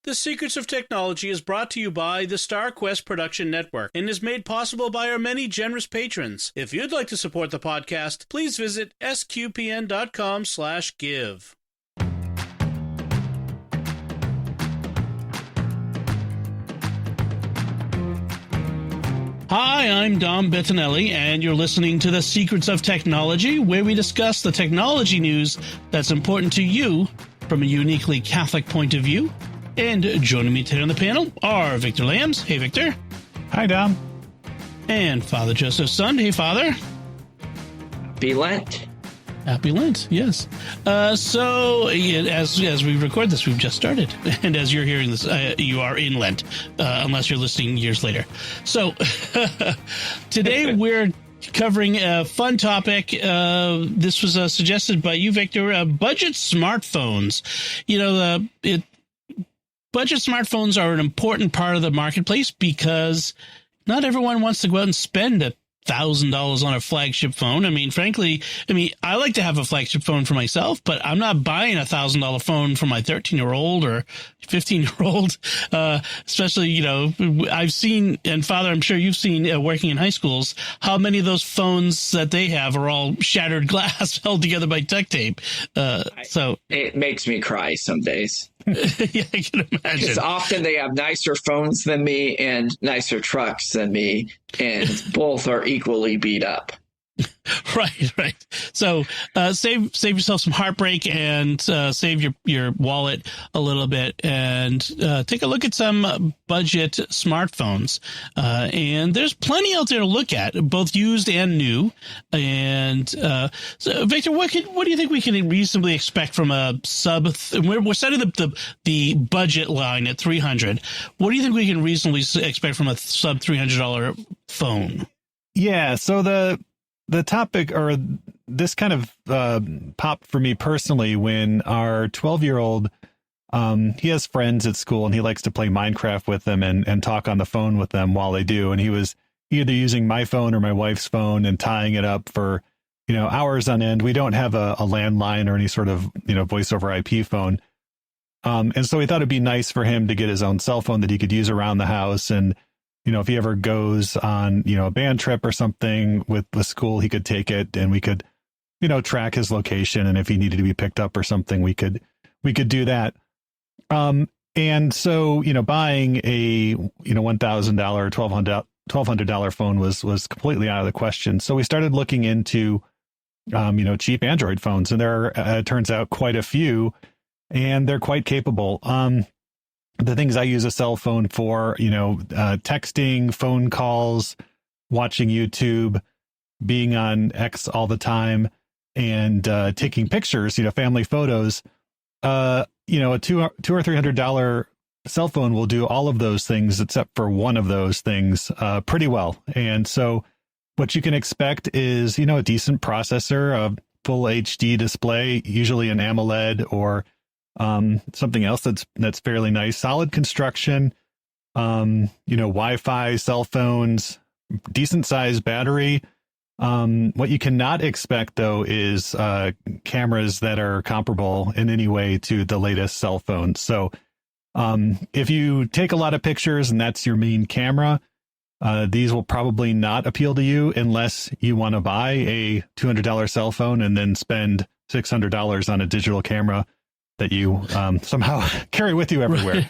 The Secrets of Technology is brought to you by the StarQuest Production Network and is made possible by our many generous patrons. If you'd like to support the podcast, please visit sqpn.com/give. Hi, I'm Dom Bettinelli, and you're listening to The Secrets of Technology, where we discuss the technology news that's important to you from a uniquely Catholic point of view. And joining me today on the panel are Victor Lambs. Hey, Victor. Hi, Dom. And Father Joseph Sund. Hey, Father. Happy Lent. Happy Lent, yes. So, as we record this, we've just started. And as you're hearing this, you are in Lent, unless you're listening years later. So, today we're covering a fun topic. This was suggested by you, Victor, budget smartphones. You know, budget smartphones are an important part of the marketplace because not everyone wants to go out and spend $1,000 on a flagship phone. I mean, frankly, I like to have a flagship phone for myself, but I'm not buying a $1,000 phone for my 13-year-old or 15-year-old. Especially, you know, I've seen, and Father, I'm sure you've seen working in high schools, how many of those phones that they have are all shattered glass held together by duct tape. So it makes me cry some days. Yeah, I can imagine. Because often they have nicer phones than me and nicer trucks than me, and both are equally beat up. Right. So save yourself some heartbreak and save your wallet a little bit and take a look at some budget smartphones. And there's plenty out there to look at, both used and new. And so, Victor, what do you think we can reasonably expect from a sub? We're setting the budget line at $300. What do you think we can reasonably expect from a sub $300 phone? Yeah, so the topic, or this kind of popped for me personally when our 12-year-old, he has friends at school and he likes to play Minecraft with them and talk on the phone with them while they do. And he was either using my phone or my wife's phone and tying it up for, you know, hours on end. We don't have a landline or any sort of, you know, voice over IP phone. And so we thought it'd be nice for him to get his own cell phone that he could use around the house. And you know, if he ever goes on, you know, a band trip or something with school, he could take it and we could, you know, track his location. And if he needed to be picked up or something, we could do that. And so, you know, buying a, you know, $1,000, $1,200 phone was completely out of the question. So we started looking into, you know, cheap Android phones, and there are, it turns out, quite a few, and they're quite capable. The things I use a cell phone for, you know, texting, phone calls, watching YouTube, being on X all the time, and taking pictures, you know, family photos. You know, a $200 or $300 cell phone will do all of those things except for one of those things pretty well. And so what you can expect is, you know, a decent processor, a full HD display, usually an AMOLED or something else that's fairly nice, solid construction, you know, Wi-Fi, cell phones, decent sized battery. What you cannot expect though is cameras that are comparable in any way to the latest cell phones. So if you take a lot of pictures and that's your main camera, these will probably not appeal to you unless you want to buy a $200 cell phone and then spend $600 on a digital camera that you somehow carry with you everywhere.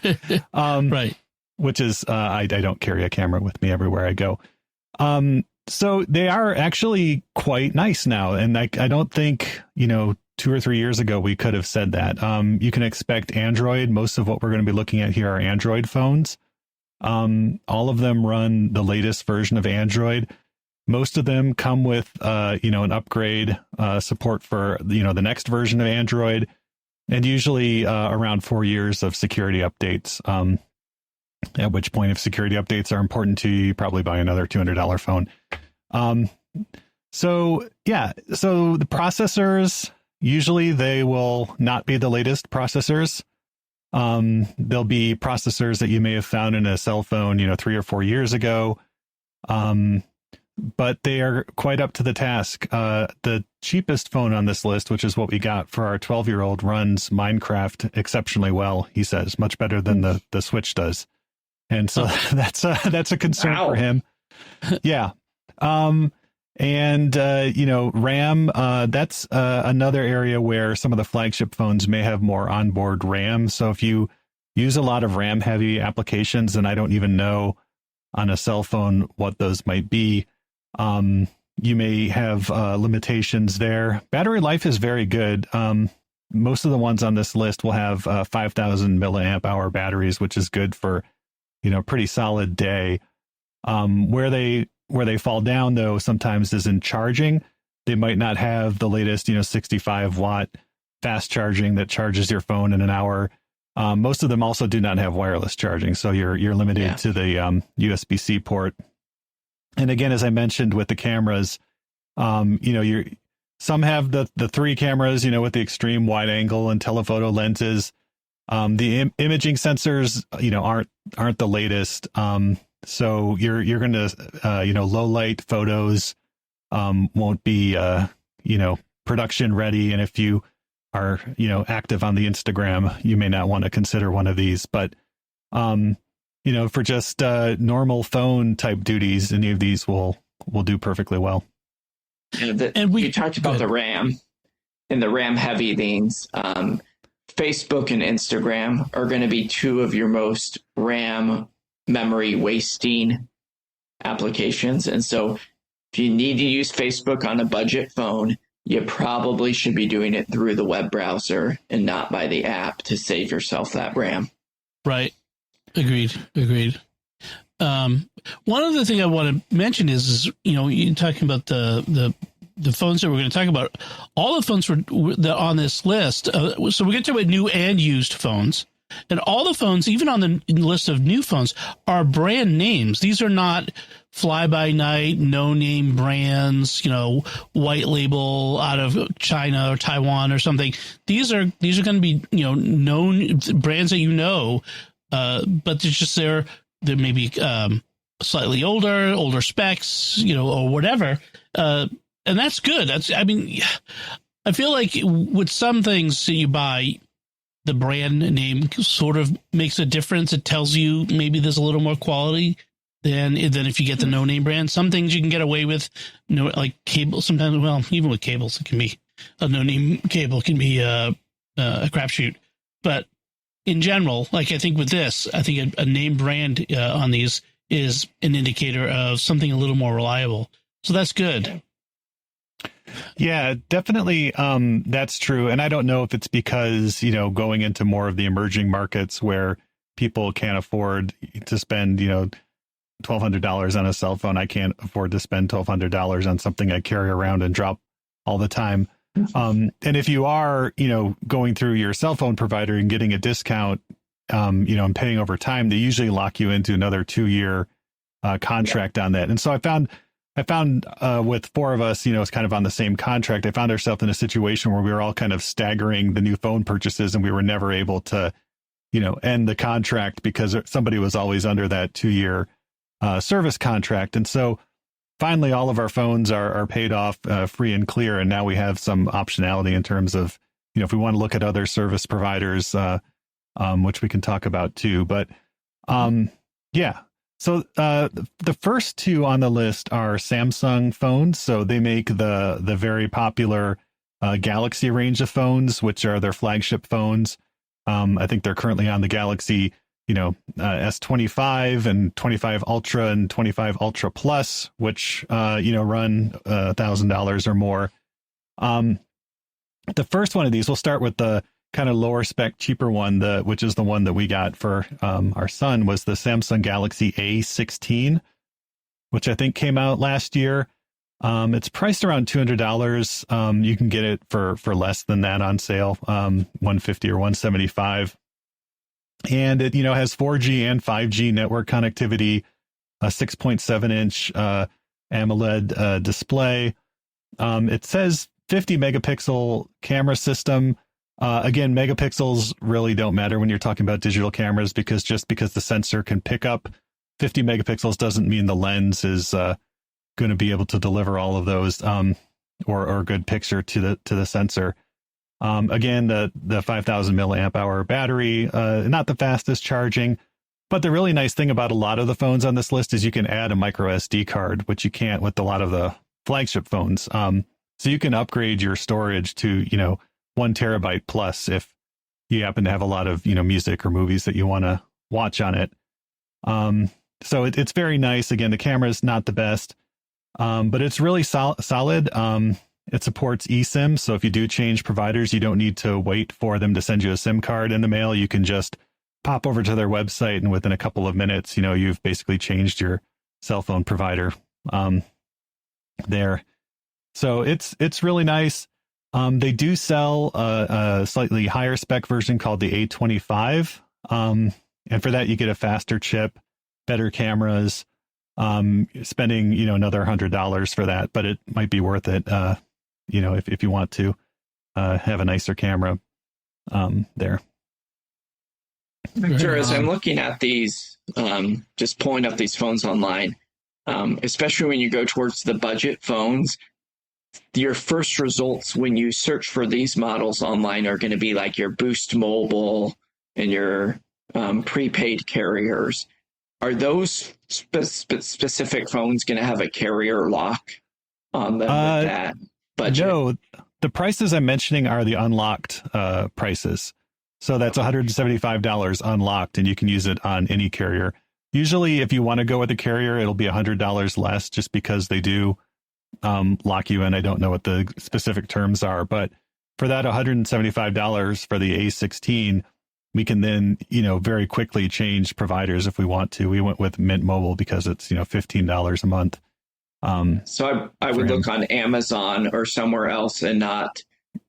Right. Which is, I don't carry a camera with me everywhere I go. So they are actually quite nice now. And I don't think, you know, 2 or 3 years ago, we could have said that. You can expect Android. Most of what we're going to be looking at here are Android phones. All of them run the latest version of Android. Most of them come with, you know, an upgrade support for, you know, the next version of Android. And usually around 4 years of security updates, at which point, if security updates are important to you, you probably buy another $200 phone. So the processors, usually they will not be the latest processors. There'll be processors that you may have found in a cell phone, you know, 3 or 4 years ago. but they are quite up to the task. The cheapest phone on this list, which is what we got for our 12-year-old, runs Minecraft exceptionally well. He says much better than the Switch does, and so that's a concern for him. Yeah. And RAM, that's another area where some of the flagship phones may have more onboard RAM. So if you use a lot of RAM heavy applications, and I don't even know on a cell phone what those might be, you may have limitations there. Battery life is very good. Most of the ones on this list will have 5,000 milliamp hour batteries, which is good for, pretty solid day. Where they fall down, though, sometimes is in charging. They might not have the latest, 65 watt fast charging that charges your phone in an hour. Most of them also do not have wireless charging, so you're limited to the USB-C port. And again, as I mentioned with the cameras, some have the three cameras, with the extreme wide angle and telephoto lenses. The imaging sensors, aren't the latest. So you're going to, low light photos won't be, production ready. And if you are, active on the Instagram, you may not want to consider one of these. But, for just normal phone type duties, any of these will do perfectly well. And you talked about the RAM and the RAM heavy things. Facebook and Instagram are going to be two of your most RAM memory wasting applications. And so if you need to use Facebook on a budget phone, you probably should be doing it through the web browser and not by the app to save yourself that RAM. Right. Agreed. One other thing I want to mention is you're talking about the phones that we're going to talk about. All the phones that on this list. So we're going to talk about new and used phones. And all the phones, even on the list of new phones, are brand names. These are not fly-by-night, no-name brands, white label out of China or Taiwan or something. These are going to be, known brands that but they're may be slightly older specs, or whatever. And that's good. I feel like with some things that you buy, the brand name sort of makes a difference. It tells you maybe there's a little more quality than if you get the no-name brand. Some things you can get away with, like cable. Sometimes, well, even with cables, it can be a no-name cable can be a crapshoot. But in general, like I think with this, I think a name brand on these is an indicator of something a little more reliable. So that's good. Yeah, definitely. That's true. And I don't know if it's because, going into more of the emerging markets where people can't afford to spend, $1,200 on a cell phone. I can't afford to spend $1,200 on something I carry around and drop all the time. And if you are, going through your cell phone provider and getting a discount, and paying over time, they usually lock you into another 2-year contract on that. And so I found with four of us, it's kind of on the same contract. I found ourselves in a situation where we were all kind of staggering the new phone purchases, and we were never able to, end the contract because somebody was always under that 2-year service contract. And so finally, all of our phones are paid off free and clear. And now we have some optionality in terms of, if we want to look at other service providers, which we can talk about too. But yeah. So the first two on the list are Samsung phones. So they make the very popular Galaxy range of phones, which are their flagship phones. I think they're currently on the Galaxy, S25 and 25 Ultra and 25 Ultra Plus, which, run $1,000 or more. The first one of these, we'll start with the kind of lower spec, cheaper one, which is the one that we got for our son, was the Samsung Galaxy A16, which I think came out last year. It's priced around $200. You can get it for less than that on sale, $150 or $175. And it, has 4G and 5G network connectivity, a 6.7-inch AMOLED display. It says 50 megapixel camera system. Again, megapixels really don't matter when you're talking about digital cameras, because just because the sensor can pick up 50 megapixels doesn't mean the lens is going to be able to deliver all of those or a good picture to the sensor. Again, the 5,000 milliamp hour battery, not the fastest charging, but the really nice thing about a lot of the phones on this list is you can add a micro SD card, which you can't with a lot of the flagship phones. So you can upgrade your storage to, 1 terabyte plus if you happen to have a lot of, music or movies that you want to watch on it. So it's very nice. Again, the camera is not the best, but it's really solid. It supports eSIM. So if you do change providers, you don't need to wait for them to send you a SIM card in the mail. You can just pop over to their website, and within a couple of minutes, you've basically changed your cell phone provider there. So it's really nice. They do sell a slightly higher spec version called the A25. And for that, you get a faster chip, better cameras, spending, another $100 for that, but it might be worth it, if you want to have a nicer camera there. Sure. As I'm looking at these, just pulling up these phones online, especially when you go towards the budget phones, your first results when you search for these models online are going to be like your Boost Mobile and your prepaid carriers. Are those specific phones going to have a carrier lock on them with that budget? No, the prices I'm mentioning are the unlocked prices. So that's $175 unlocked, and you can use it on any carrier. Usually, if you want to go with a carrier, it'll be $100 less just because they do lock you in. I don't know what the specific terms are, but for that $175 for the A16, we can then, very quickly change providers if we want to. We went with Mint Mobile because it's, $15 a month. So I would look on Amazon or somewhere else and not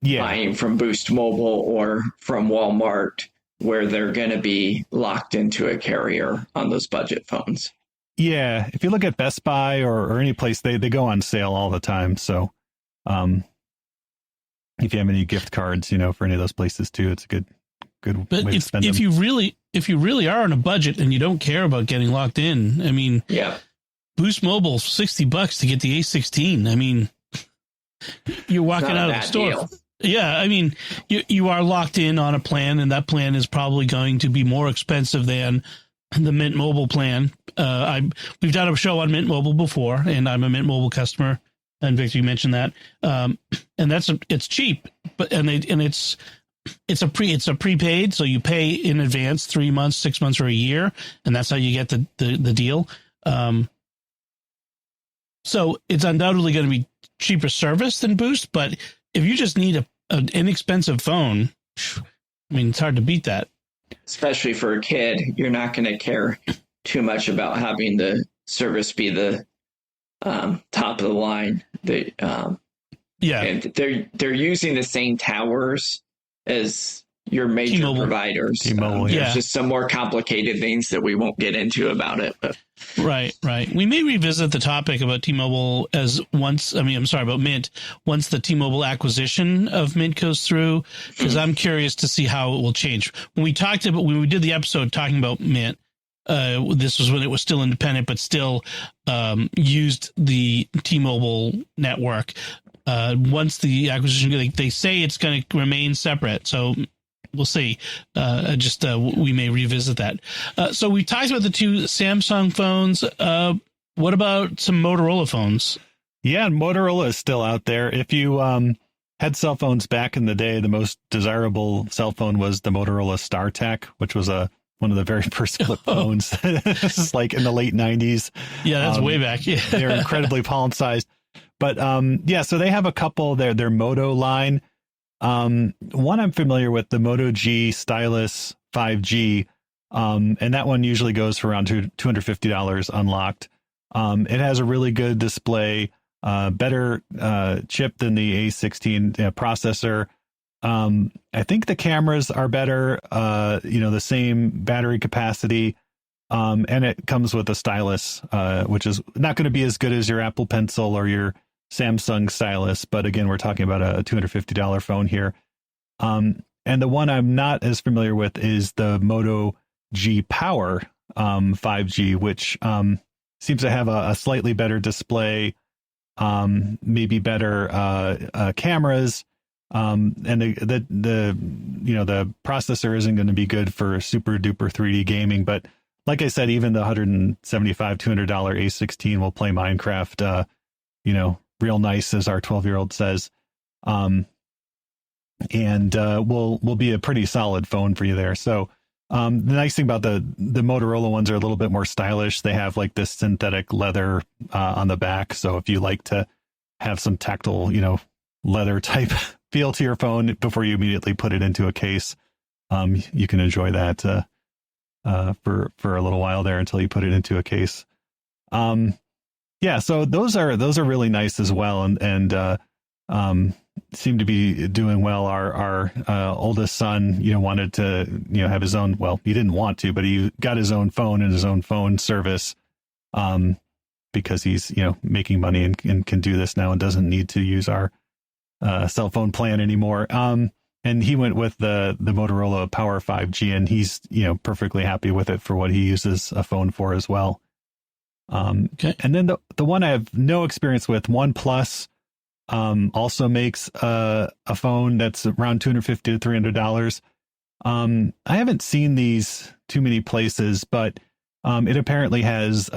buying from Boost Mobile or from Walmart where they're going to be locked into a carrier on those budget phones. Yeah. If you look at Best Buy or any place, they go on sale all the time. So if you have any gift cards, for any of those places too, it's a good but way to spend them. If you really are on a budget and you don't care about getting locked in, I mean, Boost Mobile, $60 to get the A16. I mean, you're walking out of the store. Deal. Yeah, I mean, you are locked in on a plan, and that plan is probably going to be more expensive than the Mint Mobile plan. We've done a show on Mint Mobile before, and I'm a Mint Mobile customer. And Victor, you mentioned that, and it's cheap, but it's a prepaid, so you pay in advance 3 months, 6 months, or a year, and that's how you get the deal. So it's undoubtedly going to be cheaper service than Boost, but if you just need an inexpensive phone, I mean, it's hard to beat that. Especially for a kid, you're not going to care too much about having the service be the top of the line. And they're using the same towers as your major T-Mobile. Providers. T-Mobile, There's just some more complicated things that we won't get into about it. But. Right. We may revisit the topic about T-Mobile about Mint once the T-Mobile acquisition of Mint goes through, because I'm curious to see how it will change. When we did the episode talking about Mint, this was when it was still independent, but still used the T-Mobile network. Once the acquisition, they say it's going to remain separate. So we'll see. We may revisit that. So we talked about the two Samsung phones. What about some Motorola phones? Yeah, Motorola is still out there. If you had cell phones back in the day, the most desirable cell phone was the Motorola StarTAC, which was one of the very first flip phones. This is like in the late 90s. Yeah, that's way back. Yeah. They're incredibly palm-sized. But so they have a couple, their Moto line. One I'm familiar with, the Moto G Stylus 5G, and that one usually goes for around $250 unlocked. It has a really good display, better chip than the A16 processor. I think the cameras are better, the same battery capacity, and it comes with a stylus, which is not going to be as good as your Apple Pencil or your Samsung stylus, but again, we're talking about a $250 phone here. And the one I'm not as familiar with is the Moto G Power 5G, which seems to have a slightly better display, maybe better cameras, and the processor isn't going to be good for super duper 3D gaming. But like I said, even the $175, $200 A16 will play Minecraft, real nice, as our 12-year-old says. And will be a pretty solid phone for you there. So the nice thing about the Motorola ones are a little bit more stylish. They have like this synthetic leather on the back. So if you like to have some tactile, leather type feel to your phone before you immediately put it into a case, you can enjoy that for a little while there until you put it into a case. Yeah, so those are really nice as well, and seem to be doing well. Our oldest son, wanted to have his own. Well, he didn't want to, but he got his own phone and his own phone service, because he's making money and can do this now and doesn't need to use our cell phone plan anymore. And he went with the Motorola Power 5G, and he's perfectly happy with it for what he uses a phone for as well. Okay. And then the one I have no experience with, OnePlus, also makes a phone that's around $250 to $300. I haven't seen these too many places, but it apparently has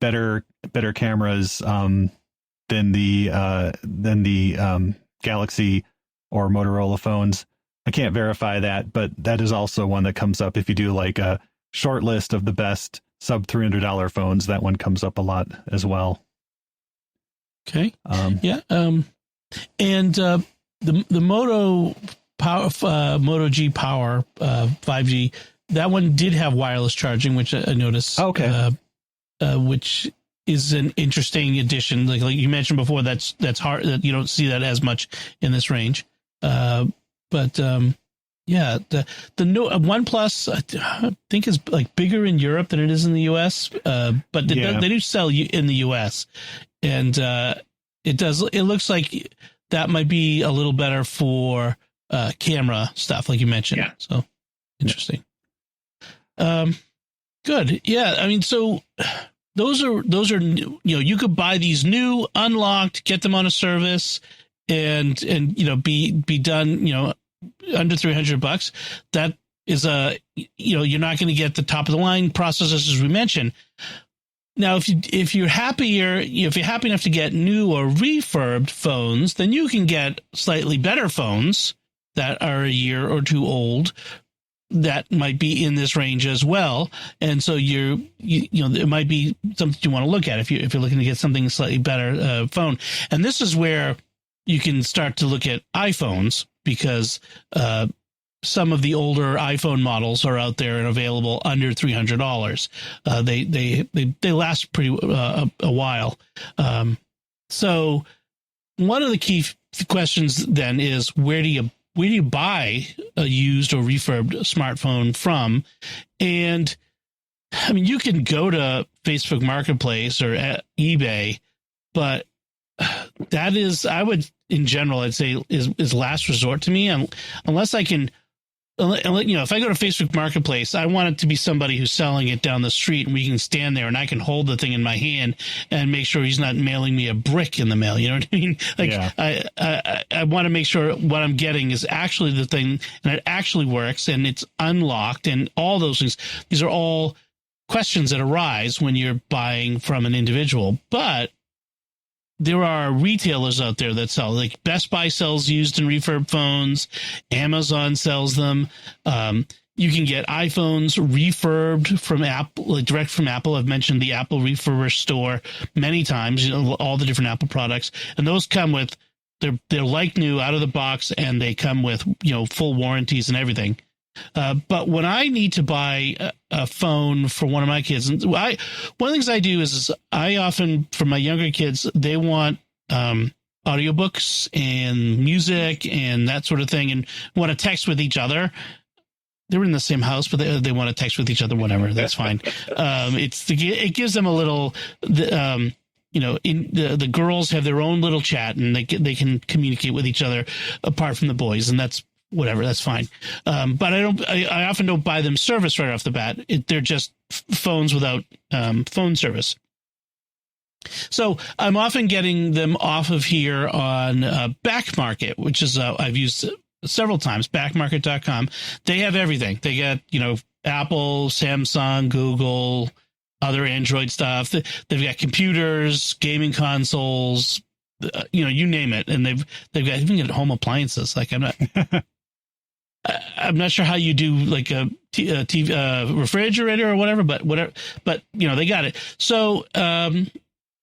better cameras than the Galaxy or Motorola phones. I can't verify that, but that is also one that comes up if you do like a short list of the best sub $300 phones. That one comes up a lot as well. Okay. Yeah. And the Moto G Power 5G, that one did have wireless charging, which I noticed. Okay. Which is an interesting addition. Like you mentioned before, that's hard. That you don't see that as much in this range. Yeah, the OnePlus I think is like bigger in Europe than it is in the US. But they do sell in the US, and it looks like that might be a little better for camera stuff, like you mentioned. Yeah. So interesting. Good. Yeah. I mean, so those are you could buy these new unlocked, get them on a service, and be done under $300. That is you're not going to get the top of the line processors, as we mentioned. Now, if you're happy enough to get new or refurbed phones, then you can get slightly better phones that are a year or two old that might be in this range as well. And so it might be something you want to look at if you're looking to get something slightly better phone. And this is where you can start to look at iPhones, because some of the older iPhone models are out there and available under $300. They last pretty a while. So one of the key questions then is, where do you buy a used or refurbed smartphone from? And I mean, you can go to Facebook Marketplace or eBay, but that is, I would, in general, I'd say is last resort to me, unless I can. If I go to Facebook Marketplace, I want it to be somebody who's selling it down the street, and we can stand there and I can hold the thing in my hand and make sure he's not mailing me a brick in the mail. You know what I mean? Like, yeah. I want to make sure what I'm getting is actually the thing, and it actually works, and it's unlocked, and all those things. These are all questions that arise when you're buying from an individual. But there are retailers out there that sell, like Best Buy sells used and refurb phones. Amazon sells them. You can get iPhones refurbed from Apple, like direct from Apple. I've mentioned the Apple refurbished store many times, all the different Apple products. And those come with, they're like new out of the box, and they come with, full warranties and everything. But when I need to buy a phone for one of my kids, one of the things I do is I often, for my younger kids, they want audiobooks and music and that sort of thing, and want to text with each other. They're in the same house, but they want to text with each other, whatever. That's fine. It gives them a little, the girls have their own little chat, and they can communicate with each other apart from the boys, and that's whatever, that's fine. But I often don't buy them service right off the bat. They're just phones without phone service. So I'm often getting them off of here on Back Market, which is I've used several times, backmarket.com. They have everything. They get, Apple, Samsung, Google, other Android stuff. They've got computers, gaming consoles, you name it. And they've got even got home appliances. Like I'm not sure how you do like a TV, refrigerator or whatever, but they got it. So,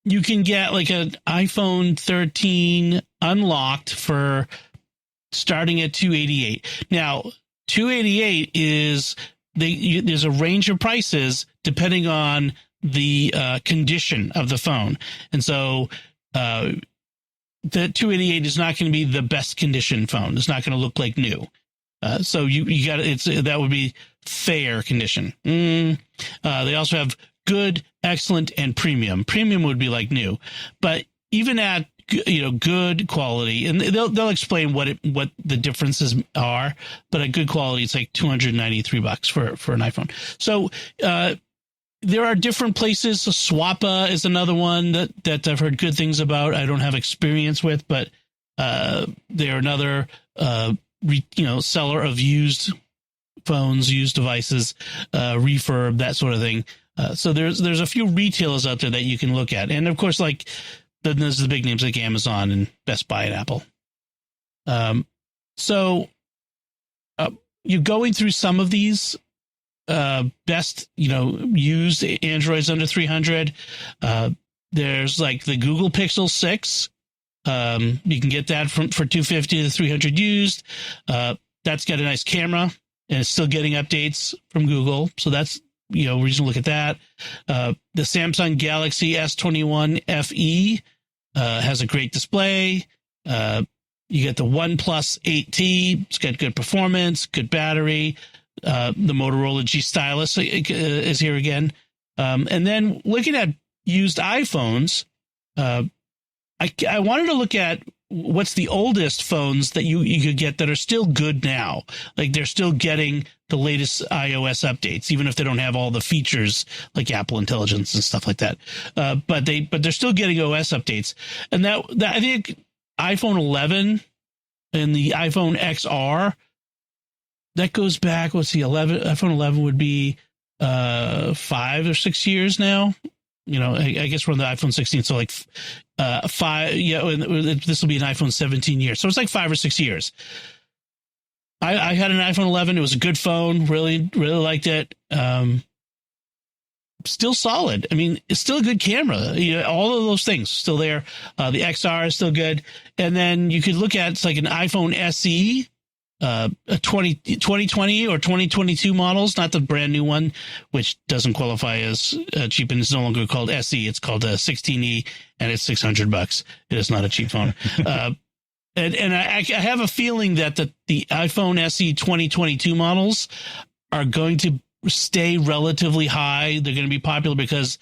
you can get like an iPhone 13 unlocked for starting at $288. Now, $288 is there's a range of prices depending on the condition of the phone, and so the $288 is not going to be the best condition phone. It's not going to look like new. So you got that would be fair condition. They also have good, excellent, and premium. Premium would be like new, but even at good quality, and they'll explain what the differences are. But at good quality, it's like $293 for an iPhone. So there are different places. So Swappa is another one that I've heard good things about. I don't have experience with, but they're another seller of used phones, used devices, refurb, that sort of thing. So there's a few retailers out there that you can look at. And of course, like there's the big names like Amazon and Best Buy and Apple. So you're going through some of these best, used Androids under 300. There's like the Google Pixel 6. You can get that for $250 to $300 used. That's got a nice camera and it's still getting updates from Google. So that's, reason to look at that. The Samsung Galaxy S21 FE has a great display. You get the OnePlus 8T. It's got good performance, good battery. The Motorola G Stylus is here again. And then looking at used iPhones, I wanted to look at what's the oldest phones that you could get that are still good now. Like they're still getting the latest iOS updates, even if they don't have all the features like Apple Intelligence and stuff like that. But they're still getting OS updates. And that I think iPhone 11 and the iPhone XR, that goes back, iPhone 11 would be 5 or 6 years now. I guess we're on the iPhone 16, so like 5. Yeah, this will be an iPhone 17 years, so it's like 5 or 6 years. I had an iPhone 11. It was a good phone. Really, really liked it. Still solid. I mean, it's still a good camera. All of those things still there. The XR is still good, and then you could look at it's like an iPhone SE. A 2020 or 2022 models, not the brand new one, which doesn't qualify as cheap and it's no longer called SE. It's called a 16E and it's $600. It is not a cheap phone. And I have a feeling that the iPhone SE 2022 models are going to stay relatively high. They're going to be popular because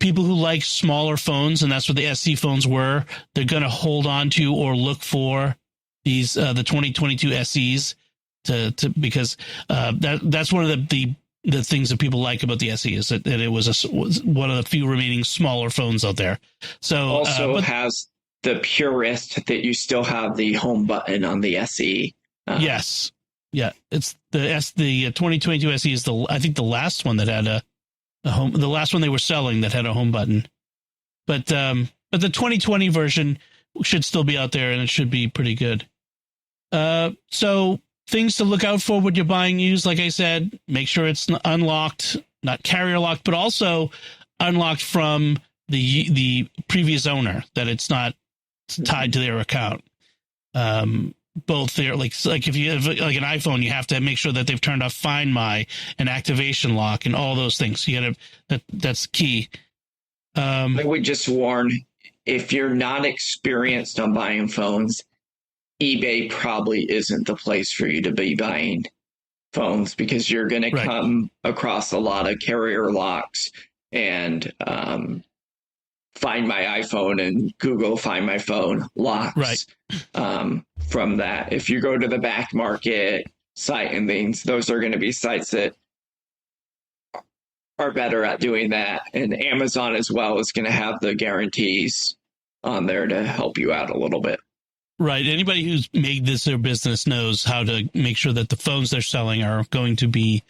people who like smaller phones, and that's what the SE phones were, they're going to hold on to or look for these the 2022 SEs because that's one of the things that people like about the SE is that it was one of the few remaining smaller phones out there. So also has the purist that you still have the home button on the SE. Yes, yeah, it's the 2022 SE is I think the last one that had a home, the last one they were selling that had a home button, but the 2020 version should still be out there and it should be pretty good. So things to look out for when you're buying used, like I said, make sure it's unlocked, not carrier locked, but also unlocked from the previous owner, that it's not tied to their account. Both there, like if you have like an iPhone, you have to make sure that they've turned off Find My and activation lock and all those things. You gotta, that's key. I would just warn, if you're not experienced on buying phones, eBay probably isn't the place for you to be buying phones because you're going to come across a lot of carrier locks and Find My iPhone and Google Find My Phone locks from that. If you go to the Back Market site and things, those are going to be sites that are better at doing that. And Amazon as well is going to have the guarantees on there to help you out a little bit. Right. Anybody who's made this their business knows how to make sure that the phones they're selling are going to be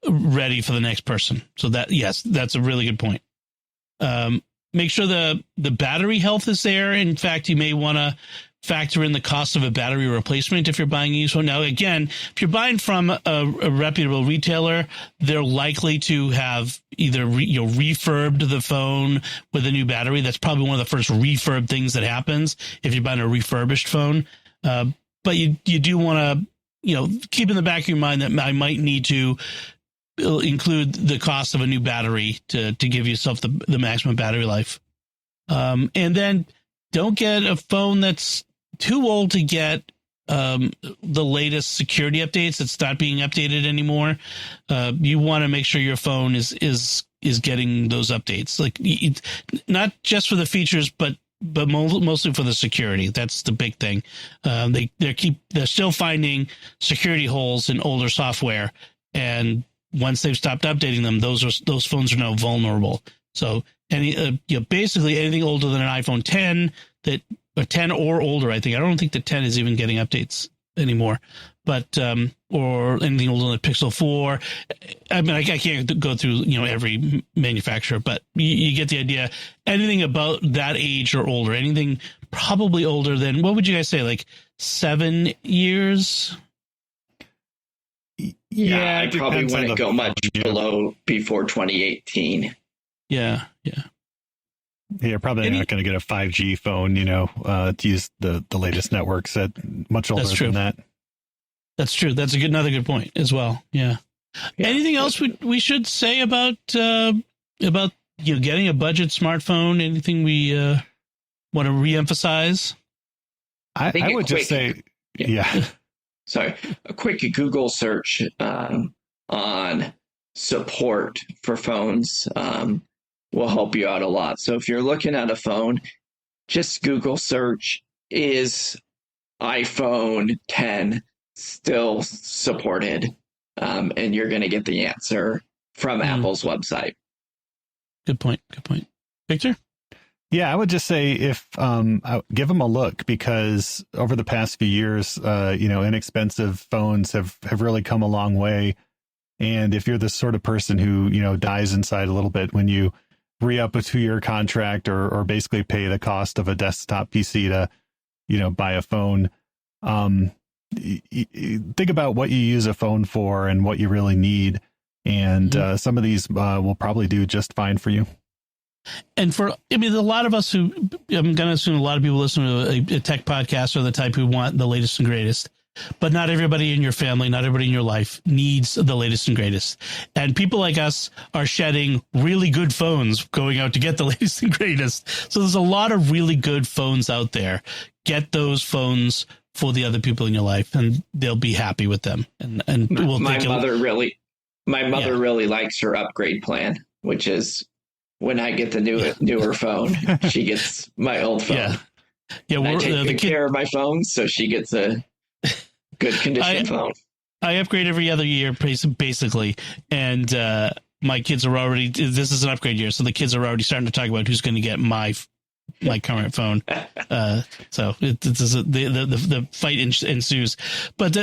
ready for the next person. So that, yes, that's a really good point. Make sure the battery health is there. In fact, you may want to factor in the cost of a battery replacement if you're buying a used one. Now, again, if you're buying from a reputable retailer, they're likely to have either refurbed the phone with a new battery. That's probably one of the first refurb things that happens if you're buying a refurbished phone. But you do want to keep in the back of your mind that I might need to include the cost of a new battery to give yourself the maximum battery life. And then don't get a phone that's too old to get the latest security updates. It's not being updated anymore. You want to make sure your phone is getting those updates, like not just for the features, but mostly for the security. That's the big thing. They're still finding security holes in older software, and once they've stopped updating them, those phones are now vulnerable. So basically anything older than an iPhone 10 or 10 or older, I don't think the 10 is even getting updates anymore, but or anything older than the Pixel 4. I mean, I can't go through every manufacturer, but you get the idea. Anything about that age or older, anything probably older than, what would you guys say, like 7 years? Yeah, I probably wouldn't go much below before 2018. Yeah. You're probably not going to get a 5G phone, to use the latest networks at much older than that. That's true. That's another good point as well. Yeah. Anything else we should say about getting a budget smartphone? Anything we want to reemphasize? I would just say, yeah. Sorry, a quick Google search on support for phones will help you out a lot. So if you're looking at a phone, just Google search, is iPhone 10 still supported? And you're going to get the answer from Apple's website. Good point. Victor? Yeah, I would just say give them a look, because over the past few years, inexpensive phones have really come a long way. And if you're the sort of person who, dies inside a little bit when you re-up a 2-year contract or basically pay the cost of a desktop PC to, buy a phone, think about what you use a phone for and what you really need. And some of these will probably do just fine for you. And a lot of us who, I'm going to assume a lot of people listen to a tech podcast are the type who want the latest and greatest, but not everybody in your family, not everybody in your life needs the latest and greatest. And people like us are shedding really good phones going out to get the latest and greatest. So there's a lot of really good phones out there. Get those phones for the other people in your life, and they'll be happy with them. And my mother really likes her upgrade plan, which is, when I get the newer phone, she gets my old phone. Yeah. I take good care of my phone, so she gets a good condition phone. I upgrade every other year, basically, and my kids are already. This is an upgrade year, so the kids are already starting to talk about who's going to get my current phone. So the fight ensues. But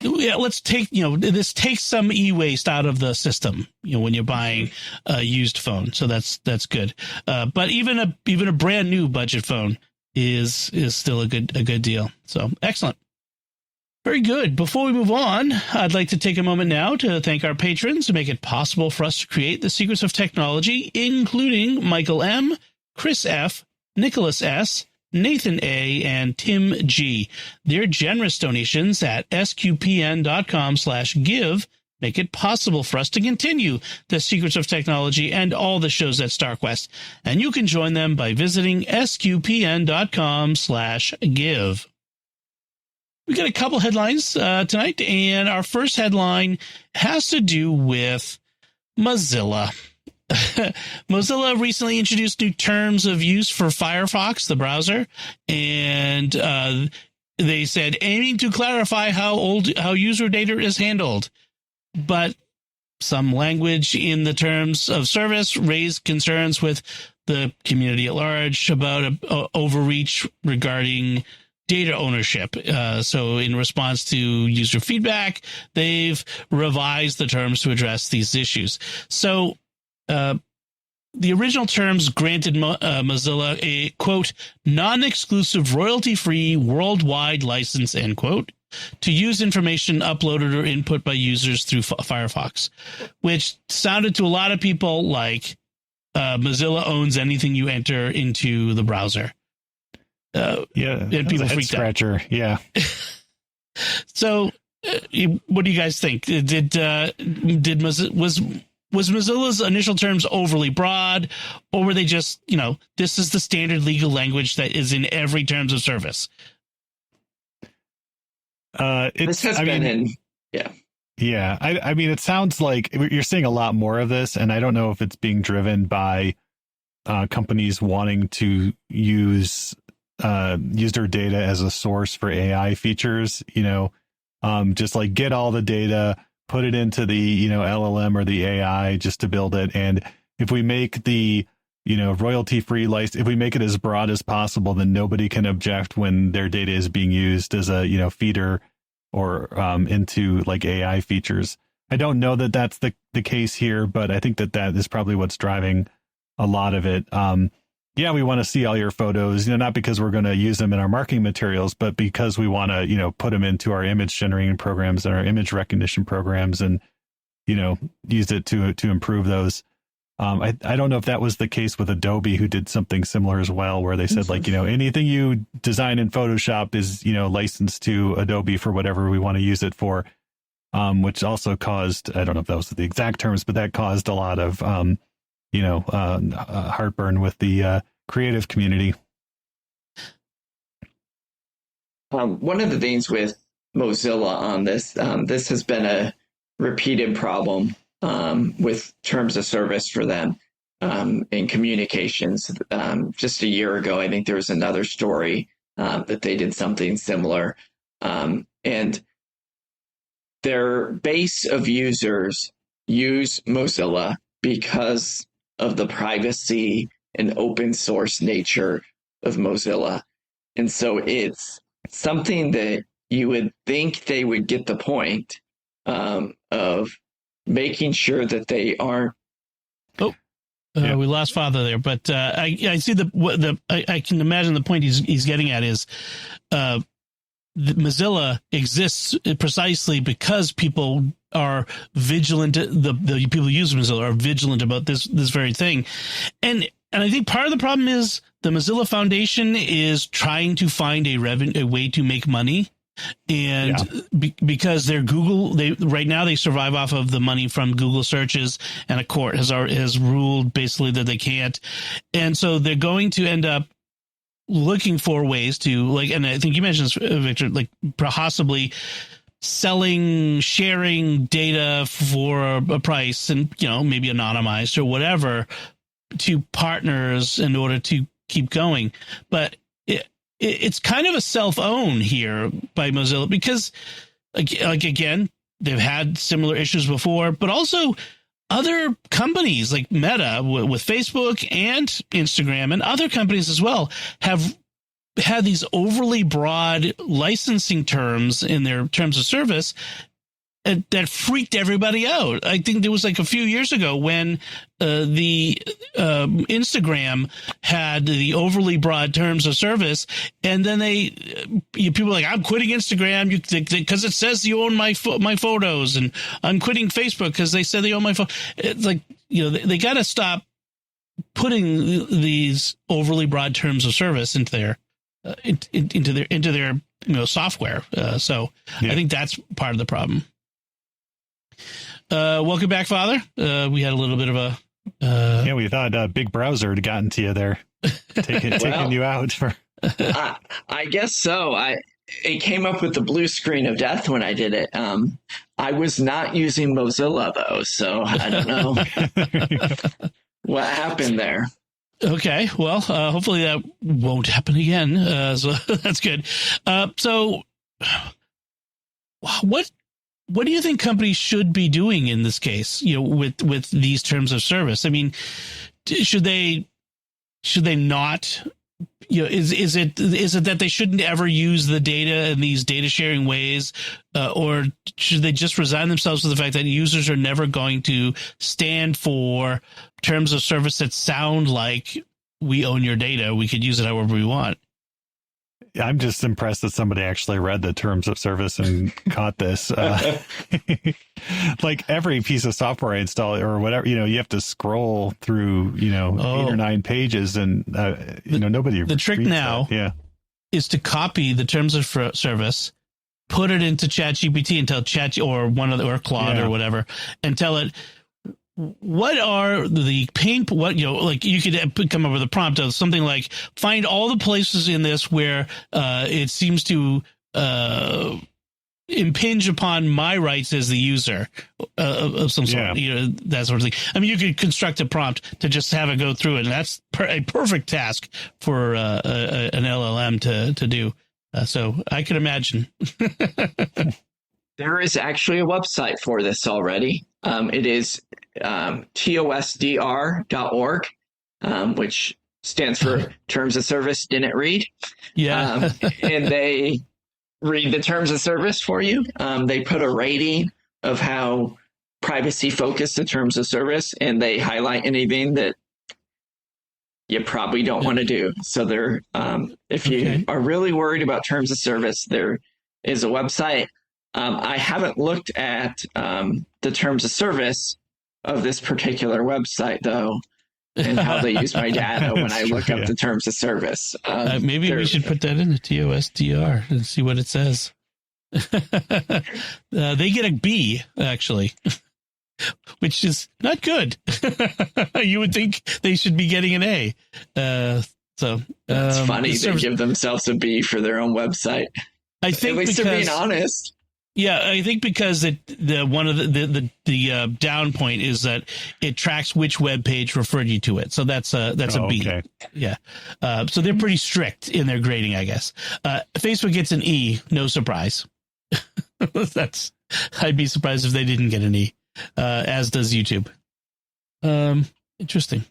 let's take, this takes some e-waste out of the system, when you're buying a used phone. So that's good. But even a brand new budget phone is still a good deal. So excellent. Very good. Before we move on, I'd like to take a moment now to thank our patrons who make it possible for us to create the secrets of technology, including Michael M., Chris F., Nicholas S., Nathan A., and Tim G. Their generous donations at sqpn.com/give make it possible for us to continue the secrets of technology and all the shows at StarQuest. And you can join them by visiting sqpn.com/give. We got a couple headlines tonight, and our first headline has to do with Mozilla. Mozilla recently introduced new terms of use for Firefox, the browser, and they said aiming to clarify how user data is handled. But some language in the terms of service raised concerns with the community at large about overreach regarding data ownership. So in response to user feedback, they've revised the terms to address these issues. So the original terms granted Mozilla a, quote, non-exclusive royalty-free worldwide license, end quote, to use information uploaded or input by users through Firefox, which sounded to a lot of people like Mozilla owns anything you enter into the browser. And people freaked scratcher. Out. Yeah. So, what do you guys think? Was Mozilla's initial terms overly broad, or were they just, this is the standard legal language that is in every terms of service? This has been in. Yeah. I mean, it sounds like you're seeing a lot more of this, and I don't know if it's being driven by companies wanting to use user data as a source for AI features, just like get all the data, put it into the, LLM or the AI just to build it. And if we make the, royalty free license, if we make it as broad as possible, then nobody can object when their data is being used as a, feeder or into like AI features. I don't know that that's the case here, but I think that is probably what's driving a lot of it. We want to see all your photos, not because we're going to use them in our marketing materials, but because we want to, put them into our image generating programs and our image recognition programs and, use it to improve those. I don't know if that was the case with Adobe, who did something similar as well, where they said like, anything you design in Photoshop is, licensed to Adobe for whatever we want to use it for, which also caused, I don't know if that was the exact terms, but that caused a lot of, heartburn with the creative community. One of the things with Mozilla on this, this has been a repeated problem with terms of service for them in communications. Just a year ago, I think there was another story that they did something similar. And their base of users use Mozilla because of the privacy and open source nature of Mozilla. And so it's something that you would think they would get the point of making sure that they aren't. We lost Father there, but I see I can imagine the point he's getting at is Mozilla exists precisely because people are vigilant. The people who use Mozilla are vigilant about this very thing, and I think part of the problem is the Mozilla Foundation is trying to find a way to make money, and because they're Google, right now they survive off of the money from Google searches, and a court has ruled basically that they can't, and so they're going to end up looking for ways to and I think you mentioned this, Victor, possibly sharing data for a price and, maybe anonymized or whatever to partners in order to keep going. But it's kind of a self-own here by Mozilla because again, they've had similar issues before, but also other companies like Meta with Facebook and Instagram and other companies as well have had these overly broad licensing terms in their terms of service that freaked everybody out. I think there was a few years ago when the Instagram had the overly broad terms of service, and then people were like, I'm quitting Instagram because it says you own my photos, and I'm quitting Facebook because they said they own my phone. It's they got to stop putting these overly broad terms of service into their software. I think that's part of the problem. Welcome back, Father. We had a little bit of a we thought Big Browser had gotten to you there, taking you out for. I guess so. It came up with the blue screen of death when I did it. I was not using Mozilla though, so I don't know what happened there. Okay, well, hopefully that won't happen again. So that's good. So what what do you think companies should be doing in this case, with these terms of service? I mean, should they not, is it that they shouldn't ever use the data in these data sharing ways, or should they just resign themselves to the fact that users are never going to stand for terms of service that sound like we own your data, we could use it however we want? I'm just impressed that somebody actually read the terms of service and caught this. Like every piece of software I install or whatever, you have to scroll through, 8 or 9 pages, and nobody. The trick now, is to copy the terms of service, put it into ChatGPT and tell or Claude or whatever, and tell it, what are the pain? Like you could come up with a prompt of something like, find all the places in this where it seems to impinge upon my rights as the user of some sort, that sort of thing. I mean, you could construct a prompt to just have it go through it, and that's a perfect task for an LLM to do. So I could imagine. There is actually a website for this already. It is tosdr.org, which stands for Terms of Service Didn't Read. Yeah. And they read the terms of service for you. They put a rating of how privacy focused the terms of service, and they highlight anything that you probably don't want to do. So there, if you are really worried about terms of service, there is a website. I haven't looked at the terms of service of this particular website, though, and how they use my data when I look up the terms of service. Maybe we should put that in the TOSDR and see what it says. They get a B, actually, which is not good. You would think they should be getting an A. So it's funny. They give themselves a B for their own website. I think at least they're being honest. Yeah, I think because one of the down point is that it tracks which web page referred you to it. So that's a B. Okay. Yeah. So they're pretty strict in their grading, I guess. Facebook gets an E, no surprise. I'd be surprised if they didn't get an E, as does YouTube. Interesting.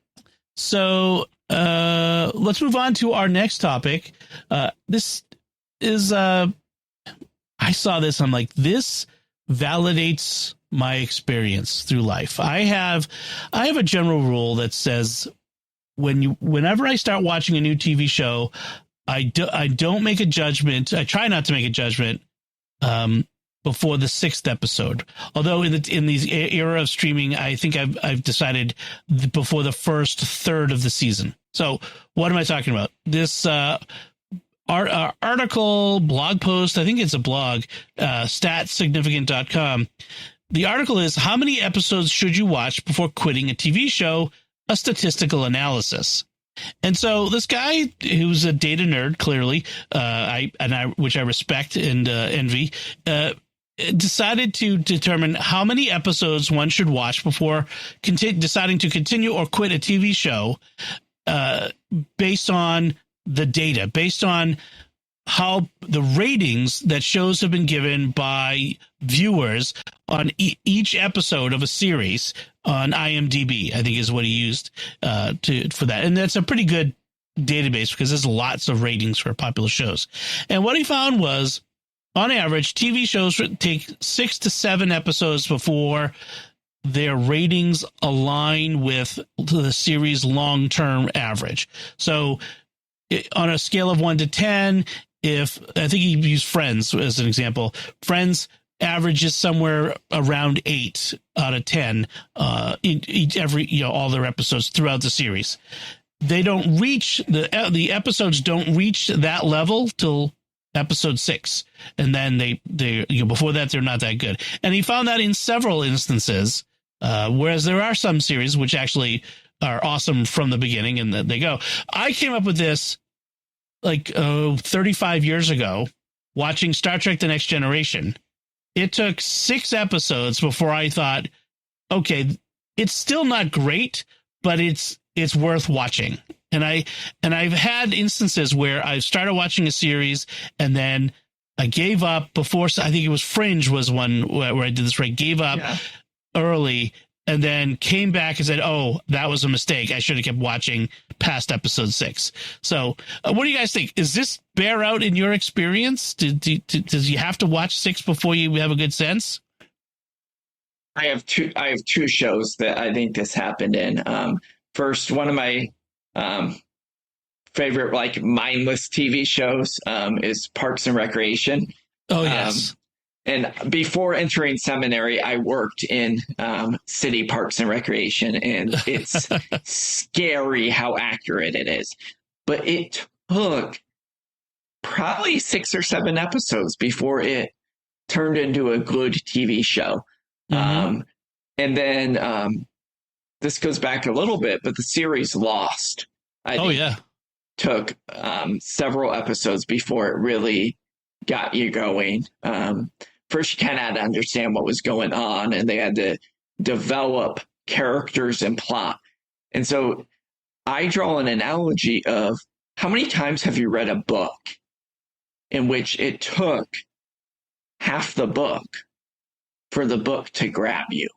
So let's move on to our next topic. This is I saw this. I'm like, this validates my experience through life. I have a general rule that says whenever I start watching a new TV show, I don't make a judgment. I try not to make a judgment before the 6th episode. Although in the era of streaming, I think I've decided before the first third of the season. So what am I talking about? This article, blog post, I think it's a blog, statsignificant.com. The article is, how many episodes should you watch before quitting a TV show? A statistical analysis. And so this guy, who's a data nerd, clearly, which I respect and envy, decided to determine how many episodes one should watch before deciding to continue or quit a TV show, based on the data, based on how the ratings that shows have been given by viewers on each episode of a series on IMDb, I think is what he used for that. And that's a pretty good database because there's lots of ratings for popular shows. And what he found was, on average, TV shows take 6 to 7 episodes before their ratings align with the series' long-term average. So on a scale of 1 to 10, if I think he used Friends as an example, Friends averages somewhere around 8 out of 10 in all their episodes throughout the series. They don't reach the episodes don't reach that level till episode 6, and then they before that they're not that good. And he found that in several instances, whereas there are some series which actually are awesome from the beginning, and they go. I came up with this 35 years ago, watching Star Trek: The Next Generation. It took 6 episodes before I thought, okay, it's still not great, but it's worth watching. And I've had instances where I've started watching a series, and then I gave up before. I think it was Fringe was one where I did this right. Gave up early and then came back and said, "Oh, that was a mistake. I should have kept watching past episode 6." So, what do you guys think? Is this bear out in your experience? Does you have to watch 6 before you have a good sense? I have two shows that I think this happened in. First, one of my favorite like mindless TV shows is Parks and Recreation. Oh yes. And before entering seminary, I worked in city parks and recreation, and it's scary how accurate it is. But it took probably 6 or 7 episodes before it turned into a good TV show. Mm-hmm. And then this goes back a little bit, but the series Lost, I think, took several episodes before it really got you going. First, you kind of had to understand what was going on, and they had to develop characters and plot. And so I draw an analogy of how many times have you read a book in which it took half the book for the book to grab you?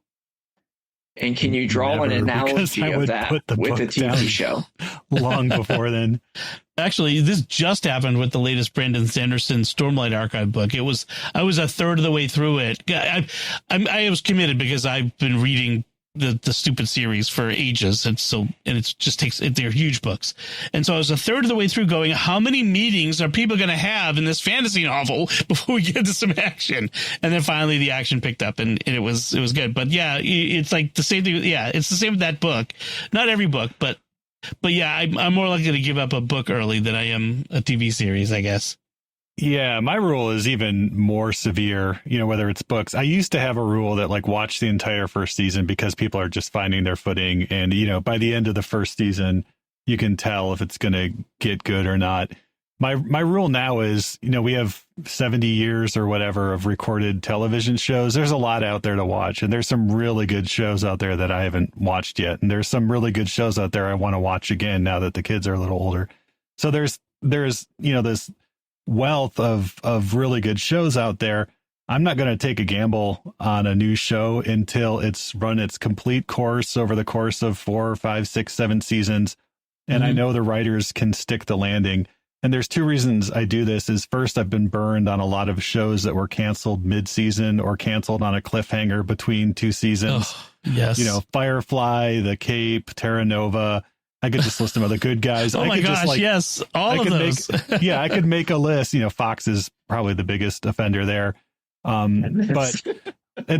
And can you draw an analogy of that with a TV show? Long before then. Actually, this just happened with the latest Brandon Sanderson Stormlight Archive book. I was a third of the way through it. I was committed because I've been reading the stupid series for ages, and it just takes. They're huge books, and so I was a third of the way through, going, how many meetings are people going to have in this fantasy novel before we get to some action? And then finally, the action picked up, and it was good. But yeah, it's like the same thing. Yeah, it's the same with that book. Not every book, but yeah, I'm more likely to give up a book early than I am a TV series, I guess. Yeah, my rule is even more severe, whether it's books. I used to have a rule that like watch the entire first season because people are just finding their footing. And, by the end of the first season, you can tell if it's going to get good or not. My rule now is, we have 70 years or whatever of recorded television shows. There's a lot out there to watch, and there's some really good shows out there that I haven't watched yet. And there's some really good shows out there I want to watch again now that the kids are a little older. So there's this wealth of really good shows out there. I'm not going to take a gamble on a new show until it's run its complete course over the course of 4 or 5, 6, 7 seasons. And I know the writers can stick the landing. And there's 2 reasons I do this. Is first, I've been burned on a lot of shows that were canceled mid-season or canceled on a cliffhanger between 2 seasons. Oh, yes. Firefly, The Cape, Terra Nova. I could just list some of the good guys. Oh my gosh, yes, all of those. I could make a list. Fox is probably the biggest offender there. But